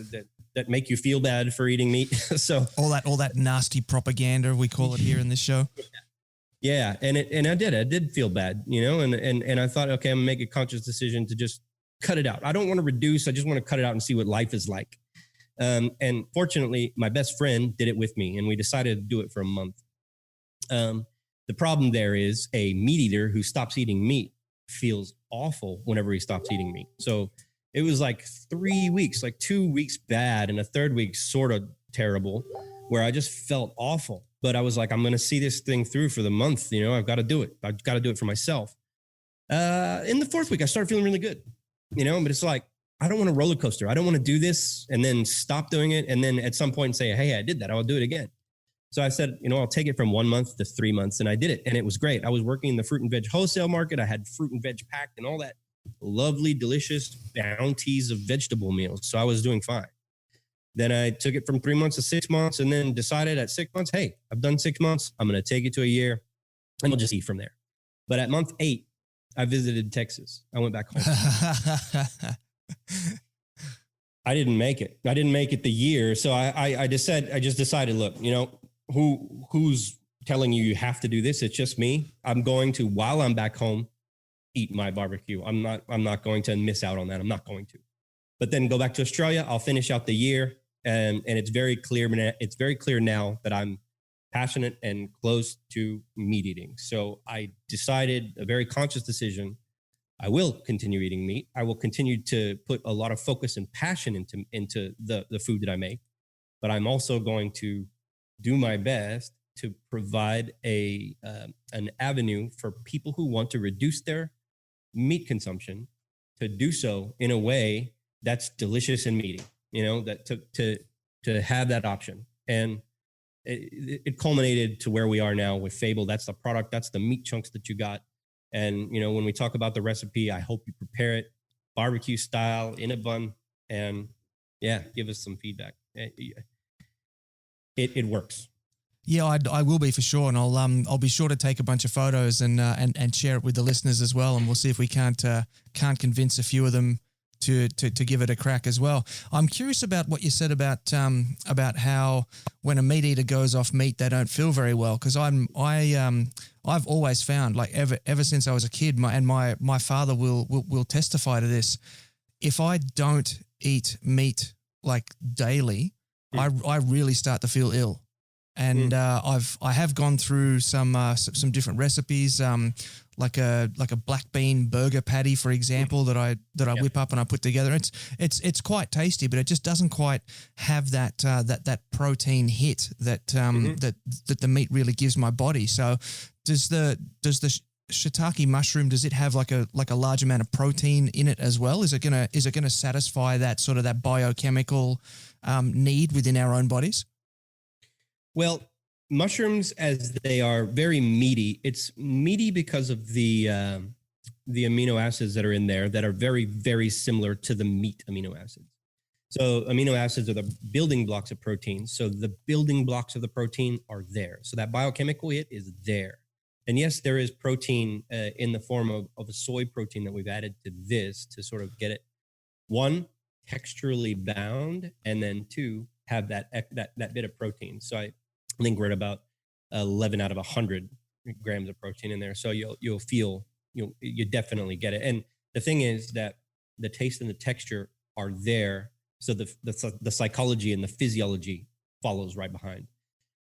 that make you feel bad for eating meat. So all that nasty propaganda, we call it here in this show. Yeah. And I did feel bad, you know, and I thought, okay, I'm gonna make a conscious decision to just cut it out. I don't want to reduce. I just want to cut it out and see what life is like. And fortunately, my best friend did it with me, and we decided to do it for a month. The problem there is a meat eater who stops eating meat feels awful whenever he stops eating meat. So it was like 3 weeks, like 2 weeks bad, and a third week sort of terrible, where I just felt awful. But I was like, I'm going to see this thing through for the month. You know, I've got to do it. I've got to do it for myself. In the fourth week, I started feeling really good, but it's like, I don't want a roller coaster. I don't want to do this and then stop doing it. And then at some point say, hey, I did that. I'll do it again. So I said, I'll take it from 1 month to 3 months. And I did it. And it was great. I was working in the fruit and veg wholesale market. I had fruit and veg packed and all that lovely, delicious bounties of vegetable meals. So I was doing fine. Then I took it from 3 months to 6 months and then decided at 6 months, hey, I've done 6 months. I'm going to take it to a year and we'll just eat from there. But at month 8, I visited Texas. I went back home. I didn't make it. I didn't make it the year. So I just decided, look, who's telling you have to do this? It's just me. I'm going to, while I'm back home, eat my barbecue. I'm not going to miss out on that. I'm not going to. But then go back to Australia. I'll finish out the year. And it's very clear. It's very clear now that I'm passionate and close to meat eating. So I decided, a very conscious decision, I will continue eating meat. I will continue to put a lot of focus and passion into the food that I make. But I'm also going to do my best to provide an avenue for people who want to reduce their meat consumption to do so in a way that's delicious and meaty, that to have that option. And it culminated to where we are now with Fable. That's the product. That's the meat chunks that you got. And, when we talk about the recipe, I hope you prepare it barbecue style in a bun and give us some feedback. It works. Yeah, I will be for sure, and I'll be sure to take a bunch of photos and share it with the listeners as well, and we'll see if we can't convince a few of them to give it a crack as well. I'm curious about what you said about how when a meat eater goes off meat, they don't feel very well. Because I've always found, like ever since I was a kid, my father will testify to this. If I don't eat meat like daily, I really start to feel ill. And I have gone through some different recipes, like a black bean burger patty, for example, that I whip up and I put together. It's quite tasty, but it just doesn't quite have that protein hit that the meat really gives my body. So does the shiitake mushroom, does it have like a large amount of protein in it as well? Is it gonna satisfy that sort of that biochemical need within our own bodies? Well, mushrooms, as they are very meaty, it's meaty because of the amino acids that are in there that are very, very similar to the meat amino acids. So amino acids are the building blocks of protein. So the building blocks of the protein are there. So that biochemical hit is there. And yes, there is protein in the form of a soy protein that we've added to this to sort of get it, one, texturally bound, and then two, have that bit of protein. So I think we're at about 11 out of 100 grams of protein in there. So you'll feel, you definitely get it. And the thing is that the taste and the texture are there. So the psychology and the physiology follows right behind.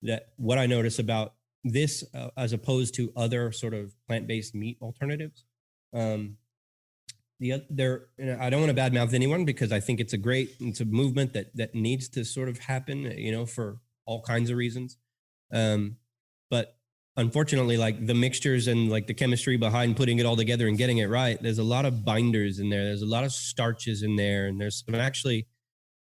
That what I notice about this, as opposed to other sort of plant-based meat alternatives, I don't want to badmouth anyone because I think it's a movement that needs to sort of happen, for all kinds of reasons. But unfortunately, like the mixtures and like the chemistry behind putting it all together and getting it right, there's a lot of binders in there. There's a lot of starches in there. And there's actually,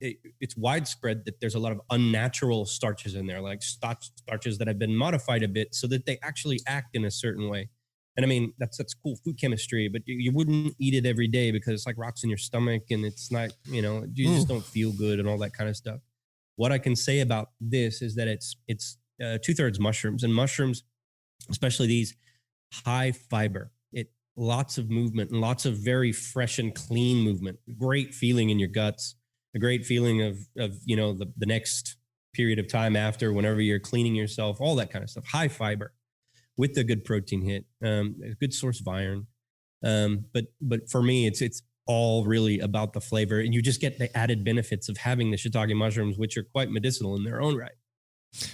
it's widespread that there's a lot of unnatural starches in there, like starches that have been modified a bit so that they actually act in a certain way. And I mean, that's cool food chemistry, but you wouldn't eat it every day because it's like rocks in your stomach and it's not, you just don't feel good and all that kind of stuff. What I can say about this is that it's 2/3 mushrooms, and mushrooms, especially these, high fiber, lots of movement and lots of very fresh and clean movement, great feeling in your guts, a great feeling of the next period of time after, whenever you're cleaning yourself, all that kind of stuff, high fiber with a good protein hit, a good source of iron. But for me, it's all really about the flavor, and you just get the added benefits of having the shiitake mushrooms, which are quite medicinal in their own right.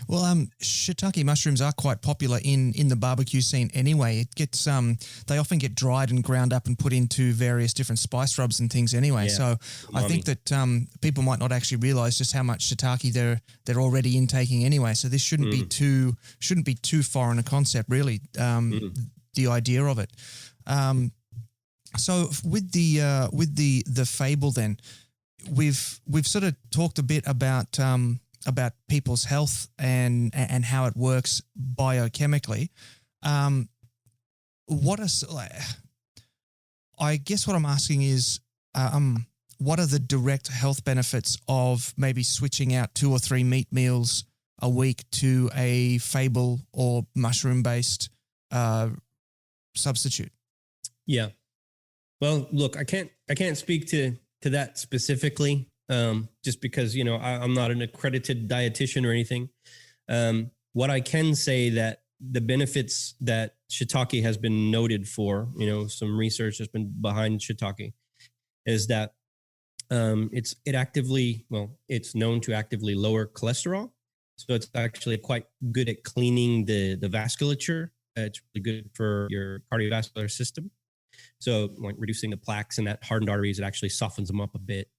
Well, shiitake mushrooms are quite popular in the barbecue scene anyway. It gets they often get dried and ground up and put into various different spice rubs and things anyway. Yeah, so I think that people might not actually realize just how much shiitake they're already intaking anyway. So this shouldn't be too foreign a concept, really. The idea of it. So with the fable, then we've sort of talked a bit about people's health and how it works biochemically. What I guess what I'm asking is, what are the direct health benefits of maybe switching out 2 or 3 meat meals a week to a fable or mushroom-based substitute? Yeah. Well, look, I can't speak to that specifically, just because I'm not an accredited dietitian or anything. What I can say that the benefits that shiitake has been noted for, some research has been behind shiitake, is that it's known to actively lower cholesterol. So it's actually quite good at cleaning the vasculature. It's really good for your cardiovascular system. So like reducing the plaques in that hardened arteries, it actually softens them up a bit.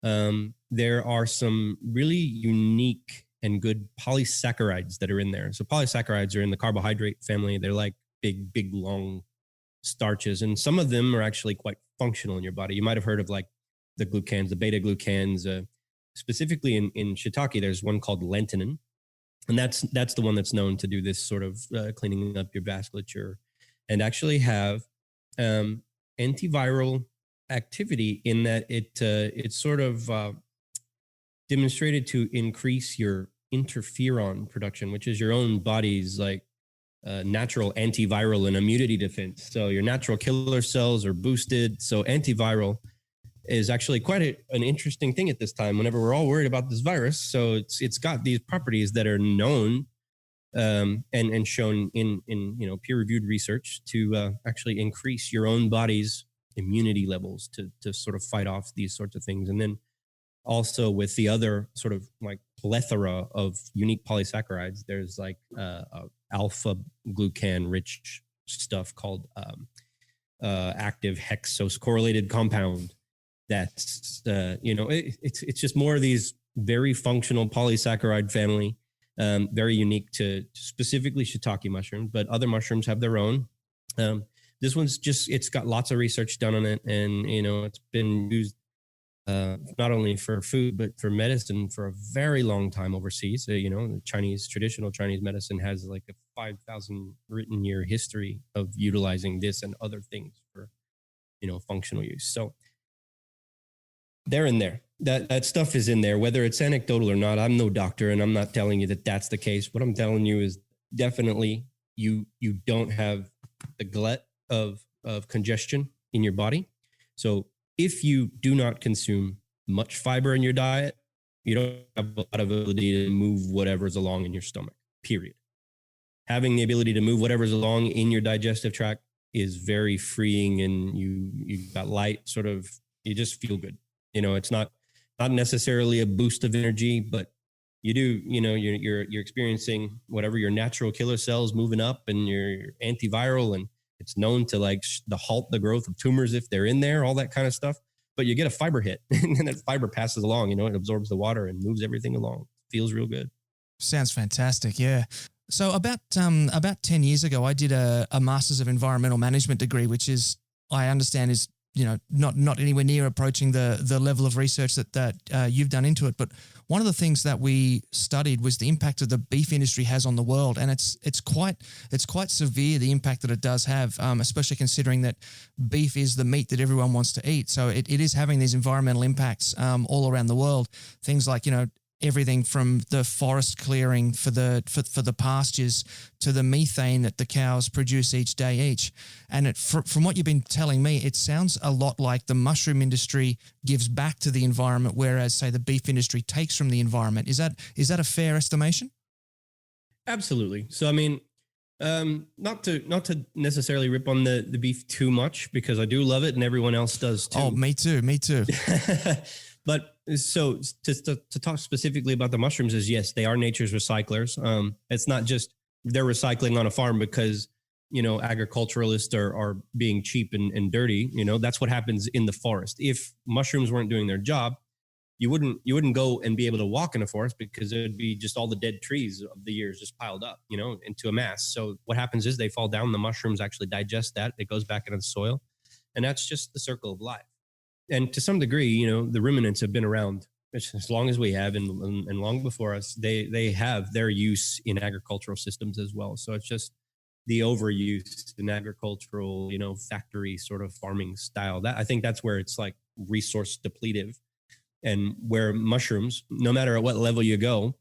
There are some really unique and good polysaccharides that are in there. So polysaccharides are in the carbohydrate family. They're like big, long starches. And some of them are actually quite functional in your body. You might have heard of like the glucans, the beta glucans. Specifically in shiitake, there's one called lentinin. And that's the one that's known to do this sort of cleaning up your vasculature and actually have antiviral activity in that it's sort of demonstrated to increase your interferon production, which is your own body's like natural antiviral and immunity defense. So your natural killer cells are boosted. So antiviral is actually quite an interesting thing at this time whenever we're all worried about this virus. So it's got these properties that are known and shown in peer-reviewed research to actually increase your own body's immunity levels to sort of fight off these sorts of things. And then also with the other sort of like plethora of unique polysaccharides, there's like alpha glucan rich stuff called active hexose-correlated compound. That's it's just more of these very functional polysaccharide family, very unique to specifically shiitake mushrooms, but other mushrooms have their own. This one's it's got lots of research done on it, and it's been used not only for food but for medicine for a very long time overseas. The traditional Chinese medicine has like a 5,000 written year history of utilizing this and other things for functional use. So they're in there. That stuff is in there, whether it's anecdotal or not. I'm no doctor, and I'm not telling you that that's the case. What I'm telling you is definitely you don't have the glut of congestion in your body. So if you do not consume much fiber in your diet, you don't have a lot of ability to move whatever's along in your stomach, period. Having the ability to move whatever's along in your digestive tract is very freeing, and you got light, sort of, you just feel good. It's not necessarily a boost of energy, but you do, you're experiencing whatever your natural killer cells moving up, and your antiviral, and it's known to like halt the growth of tumors if they're in there, all that kind of stuff. But you get a fiber hit, and that fiber passes along, it absorbs the water and moves everything along. Feels real good. Sounds fantastic. Yeah. So about 10 years ago, I did a Master's of Environmental Management degree, which is, I understand, is not anywhere near approaching the level of research that you've done into it. But one of the things that we studied was the impact that the beef industry has on the world, and it's quite severe, the impact that it does have, especially considering that beef is the meat that everyone wants to eat. So it is having these environmental impacts all around the world. Things like everything from the forest clearing for the pastures to the methane that the cows produce each day each. And from what you've been telling me, it sounds a lot like the mushroom industry gives back to the environment, whereas, say, the beef industry takes from the environment. Is that a fair estimation? Absolutely. So, I mean, not to necessarily rip on the beef too much, because I do love it and everyone else does too. Oh, me too. But so to talk specifically about the mushrooms is, yes, they are nature's recyclers. It's not just they're recycling on a farm because, agriculturalists are being cheap and dirty. That's what happens in the forest. If mushrooms weren't doing their job, you wouldn't go and be able to walk in a forest, because it would be just all the dead trees of the years just piled up, into a mass. So what happens is they fall down. The mushrooms actually digest that. It goes back into the soil. And that's just the circle of life. And to some degree, you know, the ruminants have been around as long as we have, and long before us. They have their use in agricultural systems as well. So it's just the overuse in agricultural, you know, factory sort of farming style. That I think that's where it's like resource depletive, and where mushrooms, no matter at what level you go,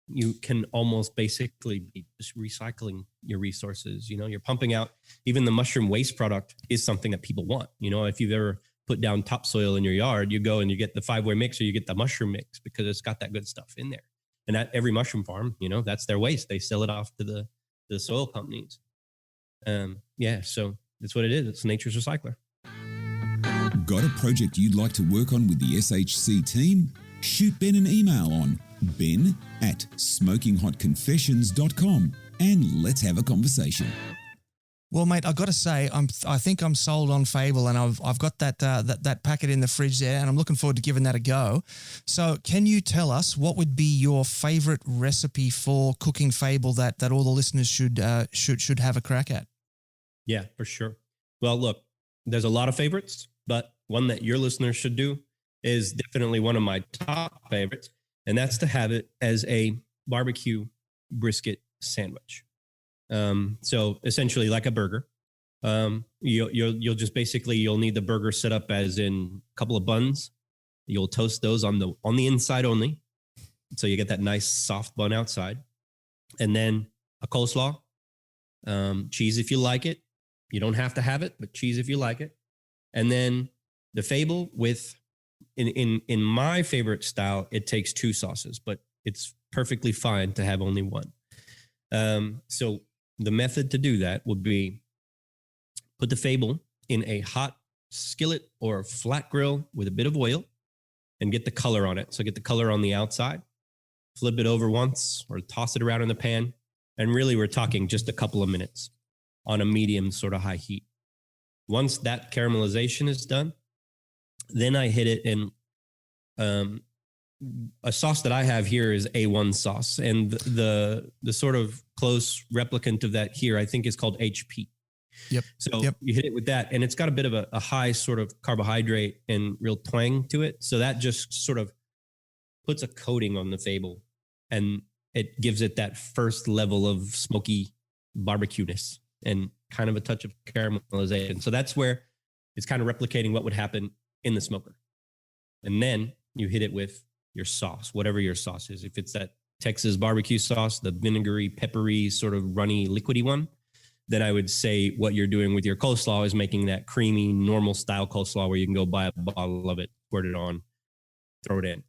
you can almost basically be just recycling your resources. You know, you're pumping out, even the mushroom waste product is something that people want. You know, if you've ever put down topsoil in your yard, you go and you get the 5-way mix, or you get the mushroom mix, because it's got that good stuff in there. And at every mushroom farm, you know, that's their waste. They sell it off to the soil companies. So that's what it is. It's nature's recycler. Got a project you'd like to work on with the SHC team? Shoot Ben an email on ben@smokinghotconfessions.com and let's have a conversation. Well, mate, I've got to say, I think I'm sold on Fable, and I've got that packet in the fridge there, and I'm looking forward to giving that a go. So, can you tell us what would be your favorite recipe for cooking Fable that all the listeners should have a crack at? Yeah, for sure. Well, look, there's a lot of favorites, but one that your listeners should do is definitely one of my top favorites, and that's to have it as a barbecue brisket sandwich. So essentially like a burger. You'll just basically, you'll need the burger set up as in a couple of buns. You'll toast those on the inside only. So you get that nice soft bun outside, and then a coleslaw, cheese if you like it. You don't have to have it, but cheese if you like it. And then the Fable with, in my favorite style, it takes 2 sauces, but it's perfectly fine to have only one. So the method to do that would be put the Fable in a hot skillet or a flat grill with a bit of oil and get the color on it. So get the color on the outside, flip it over once or toss it around in the pan. And really we're talking just a couple of minutes on a medium sort of high heat. Once that caramelization is done, then I hit it in a sauce that I have here is A1 sauce. And the sort of close replicant of that here, I think is called HP. Yep. So you hit it with that, and it's got a bit of a high sort of carbohydrate and real twang to it. So that just sort of puts a coating on the Fable, and it gives it that first level of smoky barbecue-ness and kind of a touch of caramelization. So that's where it's kind of replicating what would happen in the smoker. And then you hit it with your sauce, whatever your sauce is. If it's that Texas barbecue sauce, the vinegary, peppery, sort of runny, liquidy one, then I would say what you're doing with your coleslaw is making that creamy, normal style coleslaw where you can go buy a bottle of it, squirt it on, throw it in.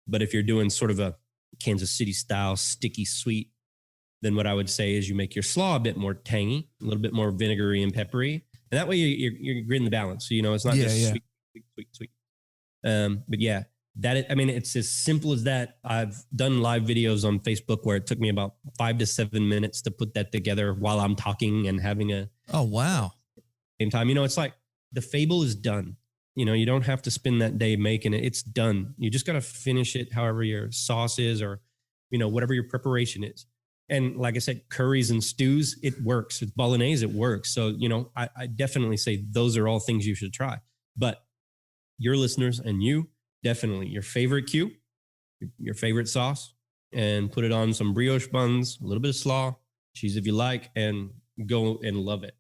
But if you're doing sort of a Kansas City style, sticky sweet, then what I would say is you make your slaw a bit more tangy, a little bit more vinegary and peppery. And that way you're getting the balance. So, you know, it's not just sweet. But yeah, it's as simple as that. I've done live videos on Facebook where it took me about 5 to 7 minutes to put that together while I'm talking and having oh, wow. Same time. You know, it's like the Fable is done. You know, you don't have to spend that day making it. It's done. You just got to finish it however your sauce is, or, you know, whatever your preparation is. And like I said, curries and stews, it works. It's bolognese, it works. So, you know, I definitely say those are all things you should try. But your listeners and you, definitely your favorite cue, your favorite sauce, and put it on some brioche buns, a little bit of slaw, cheese if you like, and go and love it.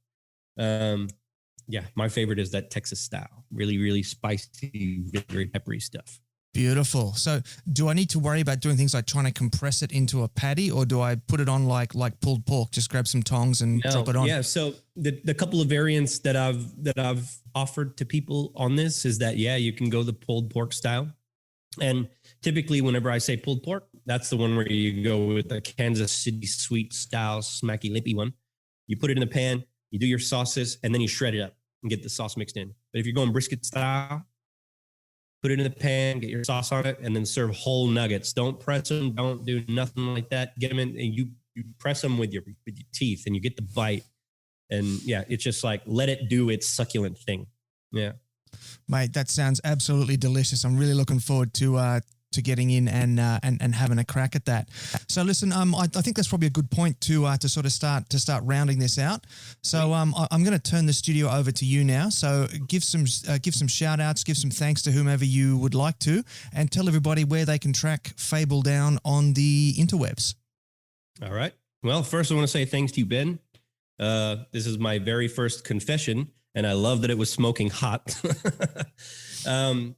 Yeah, my favorite is that Texas style, really, really spicy, very peppery stuff. Beautiful. So do I need to worry about doing things like trying to compress it into a patty, or do I put it on like pulled pork, just grab some tongs and drop it on? Yeah. So the couple of variants that I've offered to people on this is that, yeah, you can go the pulled pork style. And typically whenever I say pulled pork, that's the one where you go with the Kansas City sweet style, smacky lippy one. You put it in the pan, you do your sauces, and then you shred it up and get the sauce mixed in. But if you're going brisket style, put it in the pan, get your sauce on it, and then serve whole nuggets. Don't press them. Don't do nothing like that. Get them in, and you press them with your teeth, and you get the bite. And yeah, it's just like, let it do its succulent thing. Yeah. Mate, that sounds absolutely delicious. I'm really looking forward to getting in and having a crack at that. So listen, I think that's probably a good point to sort of start rounding this out. So I'm going to turn the studio over to you now. So give some shout outs, give some thanks to whomever you would like to, and tell everybody where they can track Fable down on the interwebs. All right. Well, first I want to say thanks to you, Ben. This is my very first confession, and I love that it was smoking hot. To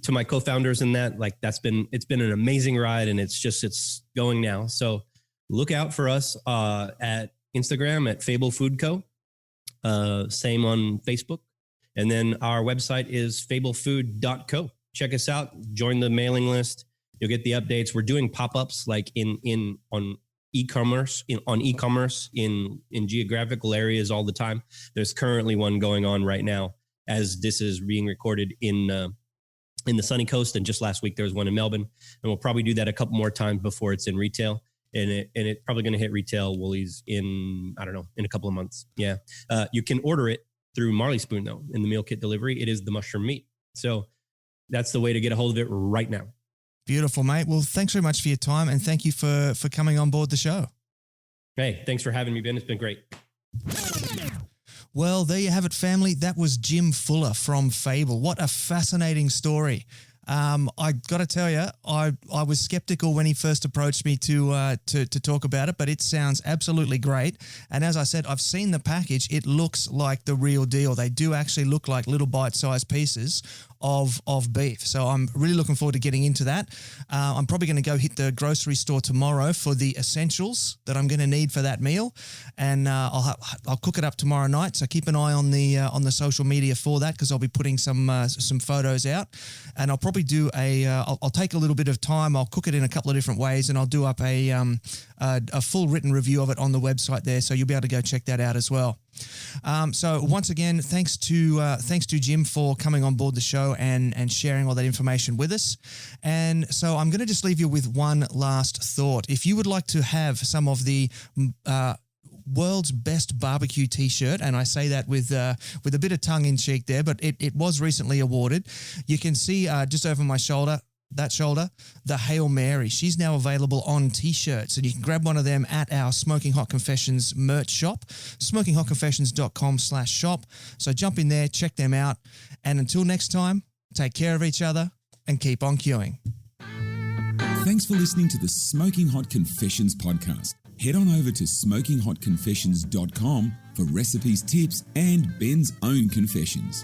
my co-founders and that, like it's been an amazing ride, and it's going now. So look out for us at Instagram at Fable Food Co. Same on Facebook. And then our website is fablefood.co. Check us out, join the mailing list. You'll get the updates. We're doing pop-ups like on e-commerce in geographical areas all the time. There's currently one going on right now as this is being recorded in the sunny coast. And just last week, there was one in Melbourne, and we'll probably do that a couple more times before it's in retail. And it's probably going to hit retail Woolies in a couple of months. Yeah. You can order it through Marley Spoon though, in the meal kit delivery. It is the mushroom meat. So that's the way to get a hold of it right now. Beautiful, mate. Well, thanks very much for your time, and thank you for coming on board the show. Hey, thanks for having me, Ben. It's been great. Well, there you have it, family. That was Jim Fuller from Fable. What a fascinating story. I got to tell you, I was skeptical when he first approached me to talk about it, but it sounds absolutely great. And as I said, I've seen the package. It looks like the real deal. They do actually look like little bite-sized pieces of beef. So I'm really looking forward to getting into that. I'm probably going to go hit the grocery store tomorrow for the essentials that I'm going to need for that meal, and I'll cook it up tomorrow night. So keep an eye on the social media for that, because I'll be putting some photos out, and I'll probably do I'll take a little bit of time. I'll cook it in a couple of different ways, and I'll do up a full written review of it on the website there. So you'll be able to go check that out as well. So once again, thanks to Jim for coming on board the show and sharing all that information with us. And so I'm going to just leave you with one last thought. If you would like to have some of the world's best barbecue t-shirt, and I say that with a bit of tongue in cheek there, but it was recently awarded. You can see just over my shoulder, the Hail Mary. She's now available on t-shirts, and you can grab one of them at our Smoking Hot Confessions merch shop, smokinghotconfessions.com/shop. So jump in there, check them out, and until next time, take care of each other and keep on queuing. Thanks for listening to the Smoking Hot Confessions podcast. Head on over to smokinghotconfessions.com for recipes, tips, and Ben's own confessions.